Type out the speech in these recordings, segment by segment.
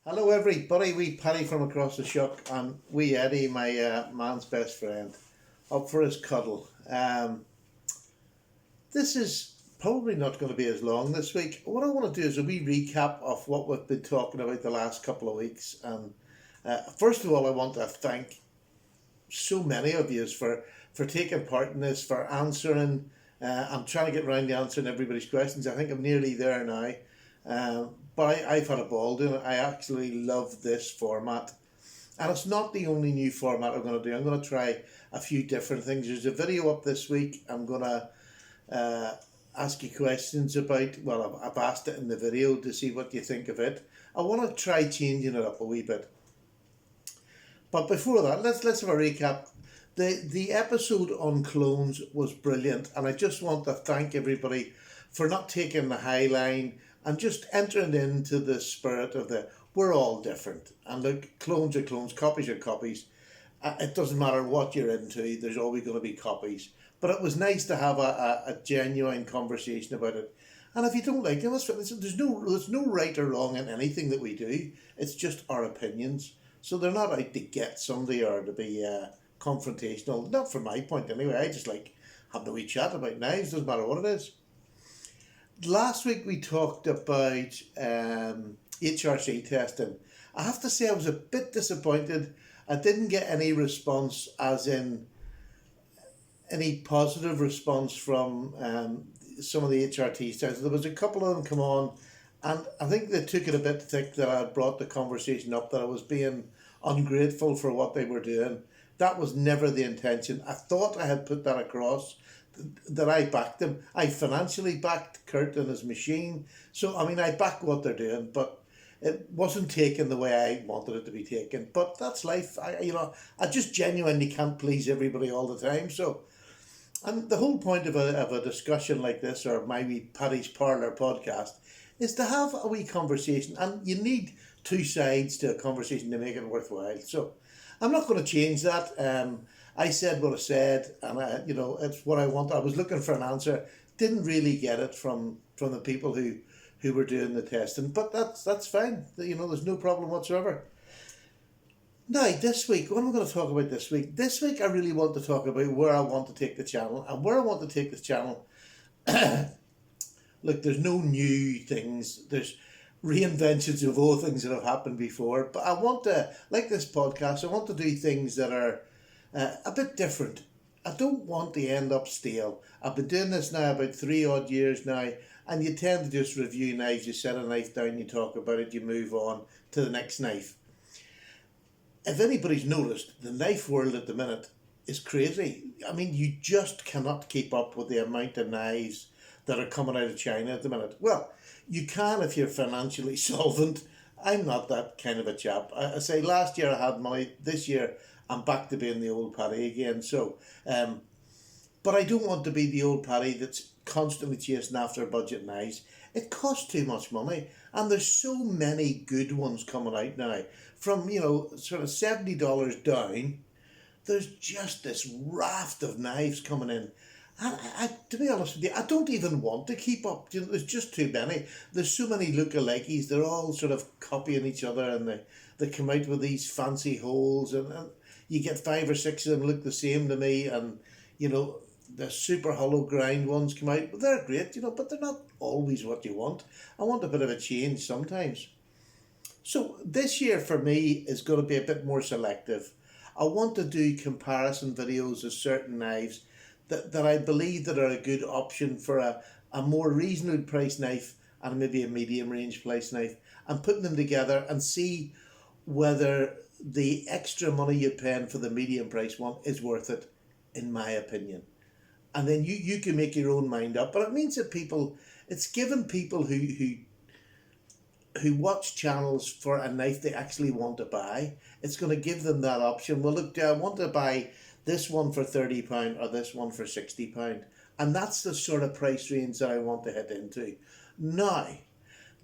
Hello everybody, wee Paddy from across the shop and wee Eddie, my man's best friend, up for his cuddle. This is probably not going to be as long this week. What I want to do is a wee recap of what we've been talking about the last couple of weeks. And first of all, I want to thank so many of you for taking part in this, for answering. I'm trying to get around to answering everybody's questions. I think I'm nearly there now. But I've had a ball doing it. I actually love this format. And it's not the only new format I'm going to do. I'm going to try a few different things. There's a video up this week. I'm going to ask you questions about, well, I've asked it in the video to see what you think of it. I want to try changing it up a wee bit. But before that, let's have a recap. The episode on clones was brilliant, and I just want to thank everybody for not taking the high line and just entering into the spirit of we're all different. And look, clones are clones, copies are copies. It doesn't matter what you're into, there's always going to be copies. But it was nice to have a genuine conversation about it. And if you don't like it, there's no right or wrong in anything that we do. It's just our opinions. So they're not out to get somebody or to be confrontational. Not from my point anyway. I just like having a wee chat about knives, doesn't matter what it is. Last week we talked about HRC testing. I have to say I was a bit disappointed. I didn't get any response, as in any positive response from some of the HRT tests. There was a couple of them come on, and I think they took it a bit thick that I had brought the conversation up, that I was being ungrateful for what they were doing. That was never the intention. I thought I had put that across, that I backed them. I financially backed Kurt and his machine. So, I mean, I back what they're doing, but it wasn't taken the way I wanted it to be taken. But that's life. I just genuinely can't please everybody all the time. So, and the whole point of a discussion like this, or my wee Paddy's Parlour podcast, is to have a wee conversation. And you need two sides to a conversation to make it worthwhile. So, I'm not going to change that. I said what I said, and it's what I want. I was looking for an answer, didn't really get it from the people who were doing the testing, but that's fine. There's no problem whatsoever. Now, this week, what am I going to talk about this week? This week, I really want to talk about where I want to take the channel, and where I want to take this channel. Look, there's no new things. There's reinventions of all things that have happened before, but I want to, like this podcast, I want to do things that are a bit different. I don't want to end up stale. I've been doing this now about 3 odd years now, and you tend to just review knives. You set a knife down, you talk about it, you move on to the next knife. If anybody's noticed, the knife world at the minute is crazy. I mean, you just cannot keep up with the amount of knives that are coming out of China at the minute. Well, you can if you're financially solvent. I'm not that kind of a chap. I say last year I had money. This year I'm back to being the old Paddy again. So, but I don't want to be the old Paddy that's constantly chasing after budget knives. It costs too much money, and there's so many good ones coming out now. From sort of $70 down, there's just this raft of knives coming in. And to be honest with you, I don't even want to keep up. There's just too many. There's so many lookalikes. They're all sort of copying each other, and they come out with these fancy holes, and you get 5 or 6 of them look the same to me, and the super hollow grind ones come out. But they're great, but they're not always what you want. I want a bit of a change sometimes. So this year for me is going to be a bit more selective. I want to do comparison videos of certain knives that I believe that are a good option for a more reasonably priced knife and maybe a medium range price knife, and putting them together and see whether the extra money you're paying for the medium price one is worth it, in my opinion. And then you can make your own mind up. But it means that it's given people who watch channels for a knife they actually want to buy, it's going to give them that option. Well, look, do I want to buy this one for £30 or this one for £60? And that's the sort of price range that I want to hit into. Now,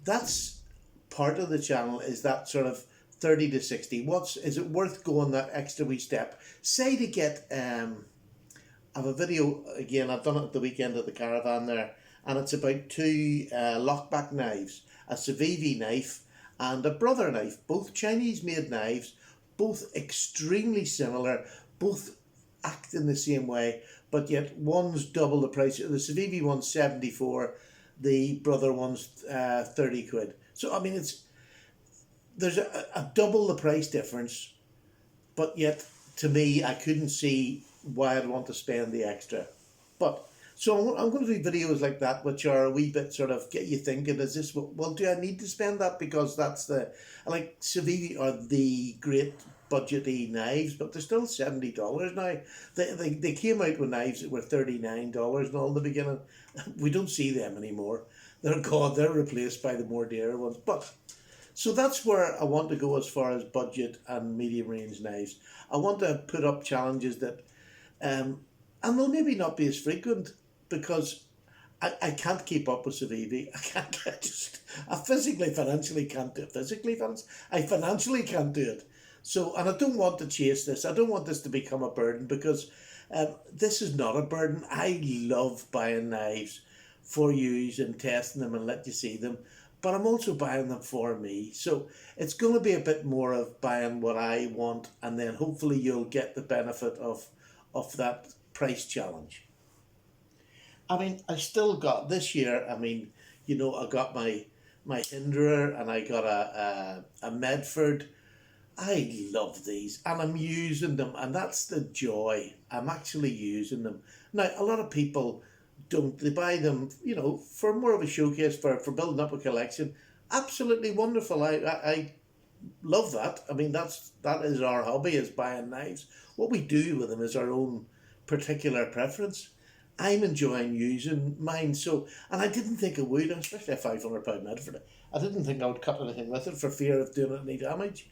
that's part of the channel, is that sort of 30 to 60. Is it worth going that extra wee step? Say to get, I have a video, again, I've done it at the weekend at the caravan there, and it's about 2 lockback knives, a Civivi knife and a brother knife, both Chinese made knives, both extremely similar, both act in the same way, but yet one's double the price. The Civivi one's 74, the brother one's 30 quid. So I mean, there's a double the price difference, but yet to me, I couldn't see why I'd want to spend the extra. But so I'm going to do videos like that, which are a wee bit sort of get you thinking. Is this well? Do I need to spend that because that's the like Civivi are the great budgety knives, but they're still $70 now. They came out with knives that were $39 and all in the beginning. We don't see them anymore. They're gone. They're replaced by the more dearer ones. But so that's where I want to go as far as budget and medium range knives. I want to put up challenges that, and they'll maybe not be as frequent because I can't keep up with Civivi. I can't. I physically, financially can't do it. I financially can't do it. So, and I don't want to chase this. I don't want this to become a burden because this is not a burden. I love buying knives for use and testing them and let you see them. But I'm also buying them for me. So it's going to be a bit more of buying what I want, and then hopefully you'll get the benefit of that price challenge. I mean, I still got this year, I mean, I got my Hinderer and I got a Medford. I love these and I'm using them, and that's the joy. I'm actually using them. Now, a lot of people don't. They buy them, for more of a showcase, for building up a collection. Absolutely wonderful. I love that. I mean, that is our hobby, is buying knives. What we do with them is our own particular preference. I'm enjoying using mine, and I didn't think I would, especially a £500 Medford. I didn't think I would cut anything with it for fear of doing it any damage.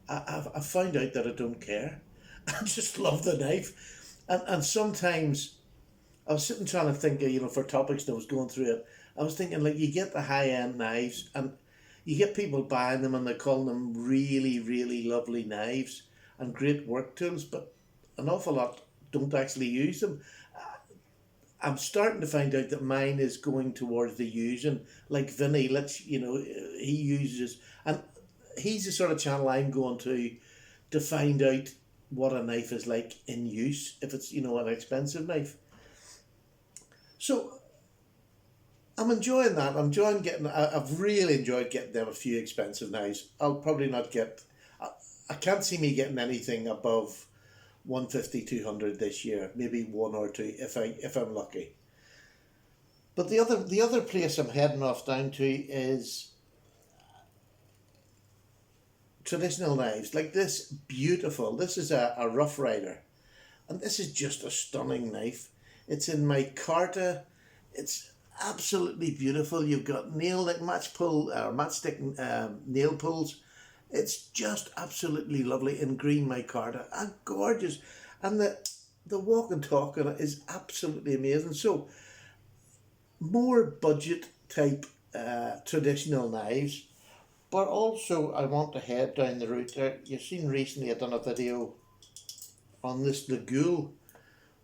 I found out that I don't care. I just love the knife. And sometimes I was sitting trying to think of, for topics that I was going through it. I was thinking, like, you get the high-end knives and you get people buying them and they call them really, really lovely knives and great work tools, but an awful lot don't actually use them. I'm starting to find out that mine is going towards the using, like Vinny. He uses, and he's the sort of channel I'm going to find out what a knife is like in use, if it's an expensive knife. So I'm enjoying that. I'm enjoying I've really enjoyed getting them a few expensive knives. I'll probably not get. I can't see me getting anything above 150, 200 this year. Maybe one or two if I'm lucky. But the other place I'm heading off down to is traditional knives, like this beautiful. This is a Rough Rider, and this is just a stunning knife. It's in my Carta. It's absolutely beautiful. You've got matchstick nail pulls. It's just absolutely lovely in green micarta and gorgeous, and the walk and talk on it is absolutely amazing. So more budget type traditional knives, but also I want to head down the route there. You've seen recently I've done a video on this Legule,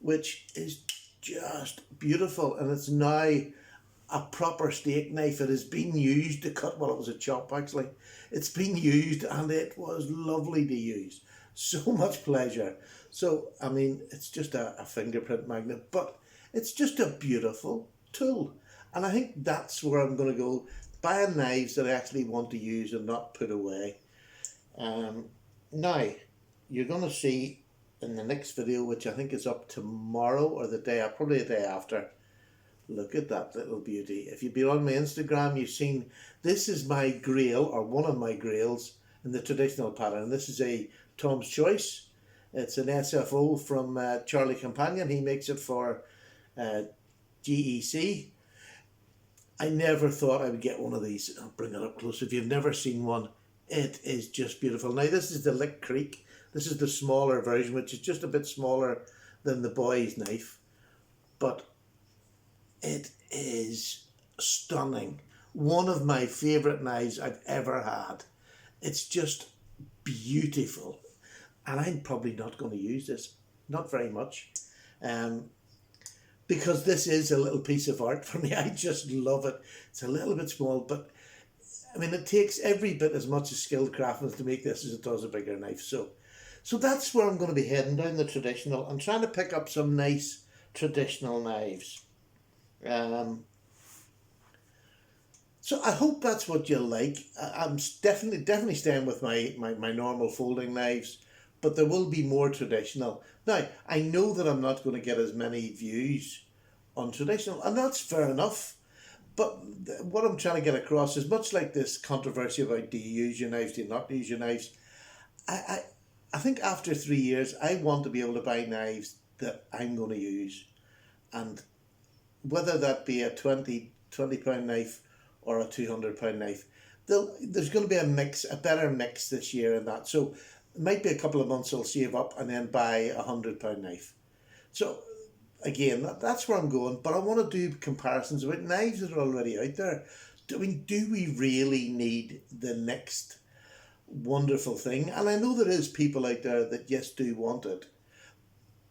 which is just beautiful, and it's now a proper steak knife. It has been used to cut, well, it was a chop actually. It's been used and it was lovely to use. So much pleasure. So, I mean, it's just a fingerprint magnet, but it's just a beautiful tool. And I think that's where I'm going to go, buying knives that I actually want to use and not put away. Now, you're going to see in the next video, which I think is up tomorrow or probably the day after. Look at that little beauty. If you've been on my Instagram, you've seen this is my grail, or one of my grails, in the traditional pattern. This is a Tom's Choice. It's an SFO from Charlie Companion. He makes it for GEC. I never thought I would get one of these. I'll bring it up close. If you've never seen one, it is just beautiful. Now, this is the Lick Creek. This is the smaller version, which is just a bit smaller than the boy's knife. But it is stunning. One of my favourite knives I've ever had. It's just beautiful. And I'm probably not going to use this. Not very much. Because this is a little piece of art for me. I just love it. It's a little bit small, but I mean, it takes every bit as much as skilled craftsmen to make this as it does a bigger knife. So that's where I'm going to be heading down the traditional. I'm trying to pick up some nice traditional knives. Um, so I hope that's what you like. I'm definitely staying with my normal folding knives, but there will be more traditional. Now, I know that I'm not going to get as many views on traditional, and that's fair enough. But what I'm trying to get across is much like this controversy about do you use your knives, do you not use your knives. I, I, I think after 3 years, I want to be able to buy knives that I'm going to use. And whether that be a £20 knife or a £200 knife, there's going to be a better mix this year in that. So it might be a couple of months I'll save up and then buy £100 knife. So again, that's where I'm going. But I want to do comparisons about knives that are already out there. I mean, do we really need the next wonderful thing? And I know there is people out there that yes do want it,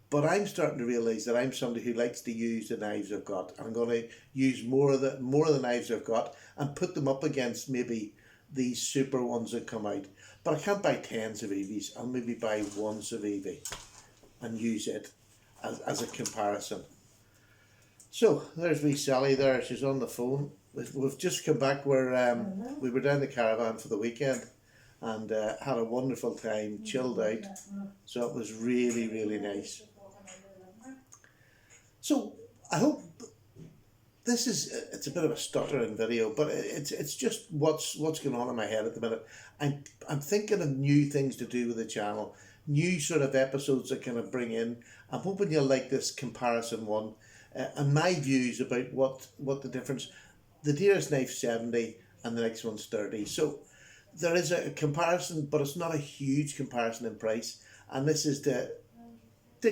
but I'm starting to realise that I'm somebody who likes to use the knives I've got. I'm going to use more of the knives I've got and put them up against maybe these super ones that come out. But I can't buy tens of Eevees. I'll maybe buy one Eevee and use it as a comparison. So there's wee Sally there. She's on the phone. We've just come back where we were down the caravan for the weekend and had a wonderful time, chilled out. So it was really, really nice. So I hope it's a bit of a stuttering video, but it's just what's going on in my head at the minute. I'm thinking of new things to do with the channel, new sort of episodes I kind of bring in. I'm hoping you'll like this comparison one, and my views about what the difference. The dearest knife 70 and the next one's 30. So there is a comparison, but it's not a huge comparison in price. And this is the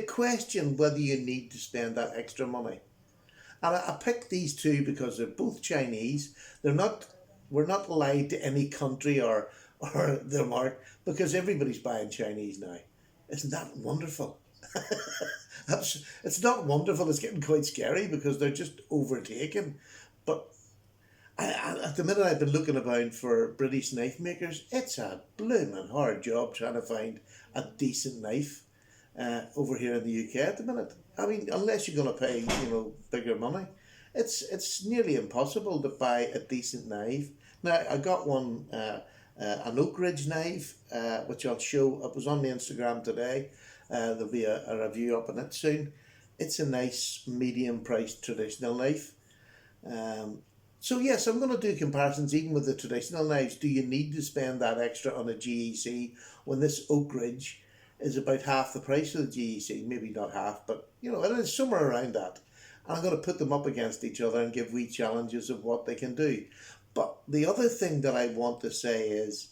question whether you need to spend that extra money. And I picked these two because they're both Chinese. We're not allied to any country or the mark because everybody's buying Chinese now. Isn't that wonderful? It's not wonderful, it's getting quite scary because they're just overtaken. But at the minute I've been looking around for British knife makers. It's a blooming hard job trying to find a decent knife over here in the UK at the minute. I mean, unless you're going to pay, bigger money, it's nearly impossible to buy a decent knife. Now, I got one, an Oak Ridge knife, which I'll show. It was on the Instagram today. There'll be a review up on it soon. It's a nice medium-priced traditional knife. So yes, I'm going to do comparisons even with the traditional knives. Do you need to spend that extra on a GEC when this Oak Ridge is about half the price of the GEC? Maybe not half, but it is somewhere around that. And I'm going to put them up against each other and give wee challenges of what they can do. But the other thing that I want to say is,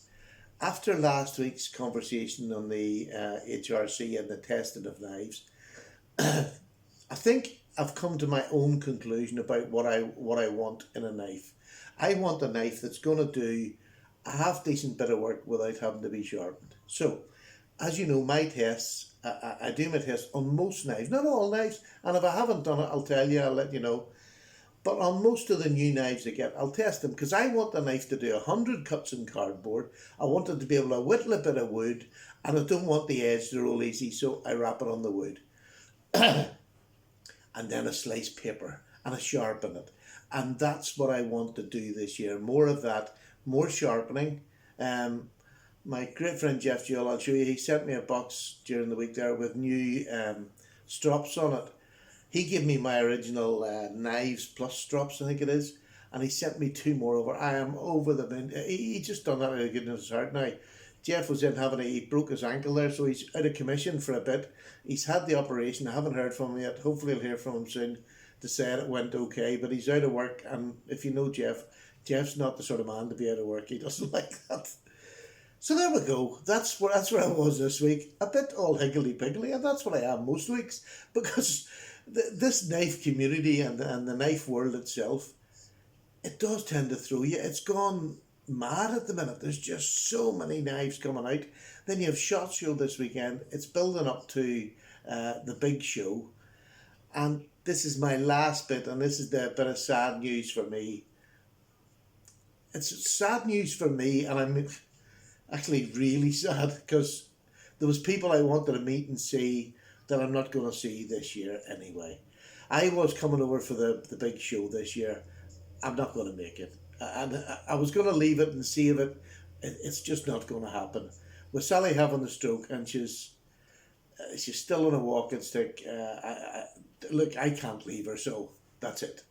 after last week's conversation on the HRC and the testing of knives, I think I've come to my own conclusion about what I want in a knife. I want a knife that's going to do a half decent bit of work without having to be sharpened. So, as you know, my tests, I do my tests on most knives, not all knives, and if I haven't done it, I'll tell you, I'll let you know. But on most of the new knives I get, I'll test them because I want the knife to do 100 cuts in cardboard. I want it to be able to whittle a bit of wood, and I don't want the edge to roll easy, so I wrap it on the wood. And then I slice paper and I sharpen it. And that's what I want to do this year. More of that, more sharpening. My great friend Jeff Jewell, I'll show you, he sent me a box during the week there with new strops on it. He gave me my original knives plus strops, I think it is, and he sent me 2 more over. I am over the moon. He just done that out of goodness of his heart now. Jeff was in he broke his ankle there, so he's out of commission for a bit. He's had the operation. I haven't heard from him yet. Hopefully I'll hear from him soon to say it went okay, but he's out of work, and if you know Jeff, Jeff's not the sort of man to be out of work. He doesn't like that. So there we go. That's where I was this week. A bit all higgledy-piggledy, and that's what I am most weeks, because this knife community and the knife world itself, it does tend to throw you. It's gone mad at the minute. There's just so many knives coming out. Then you have SHOT Show this weekend. It's building up to the big show. And this is my last bit, and this is the bit of sad news for me. it's sad news for me, and I'm actually really sad because there was people I wanted to meet and see that I'm not going to see this year anyway. I was coming over for the big show this year. I'm not going to make it. And I was going to leave it and save it. It's just not going to happen. With Sally having the stroke and she's still on a walking stick, look, I can't leave her, so that's it.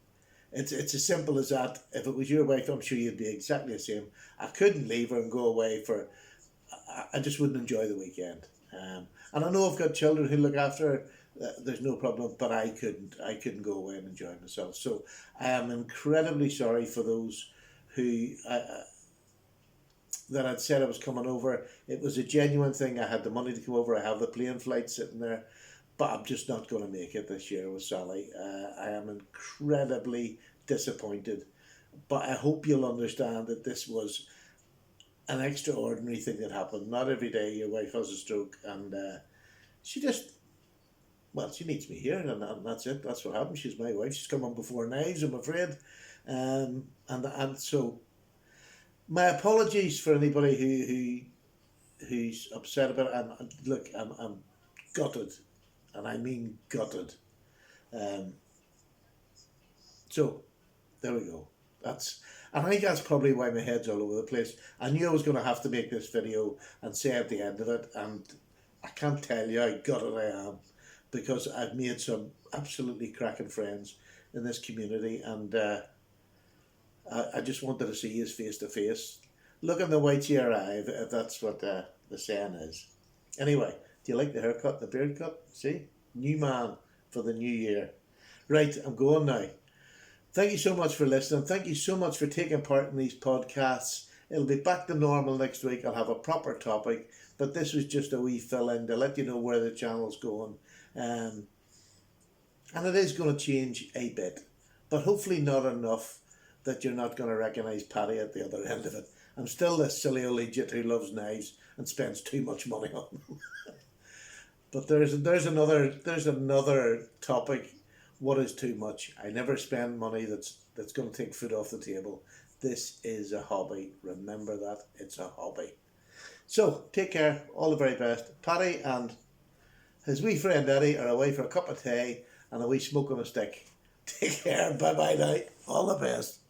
It's as simple as that. If it was your wife, I'm sure you'd be exactly the same. I couldn't leave her and go away for. I just wouldn't enjoy the weekend. And I know I've got children who look after her. There's no problem, but I couldn't. I couldn't go away and enjoy myself. So I am incredibly sorry for those who that I'd said I was coming over. It was a genuine thing. I had the money to come over. I have the plane flight sitting there, but I'm just not going to make it this year with Sally. I am incredibly disappointed, but I hope you'll understand that this was an extraordinary thing that happened. Not every day your wife has a stroke, and she just, well, she needs me here, and that's it. That's what happened. She's my wife. She's come on before knives, I'm afraid. And so my apologies for anybody who's upset about it. And look, I'm gutted, and I mean gutted. Um, so there we go. And I think that's probably why my head's all over the place. I knew I was going to have to make this video and say at the end of it, and I can't tell you how gutted I am because I've made some absolutely cracking friends in this community, and I just wanted to see his face to face. Look in the whites of your eye, if that's what the saying is. Anyway, do you like the haircut, the beard cut? See? New man for the new year. Right, I'm going now. Thank you so much for listening. Thank you so much for taking part in these podcasts. It'll be back to normal next week. I'll have a proper topic, but this was just a wee fill-in to let you know where the channel's going. And it is going to change a bit, but hopefully not enough that you're not going to recognise Paddy at the other end of it. I'm still this silly old idiot who loves knives and spends too much money on them. But there's another topic. What is too much? I never spend money that's going to take food off the table. This is a hobby. Remember that. It's a hobby. So, take care. All the very best. Paddy and his wee friend Eddie are away for a cup of tea and a wee smoke on a stick. Take care. Bye-bye now. All the best.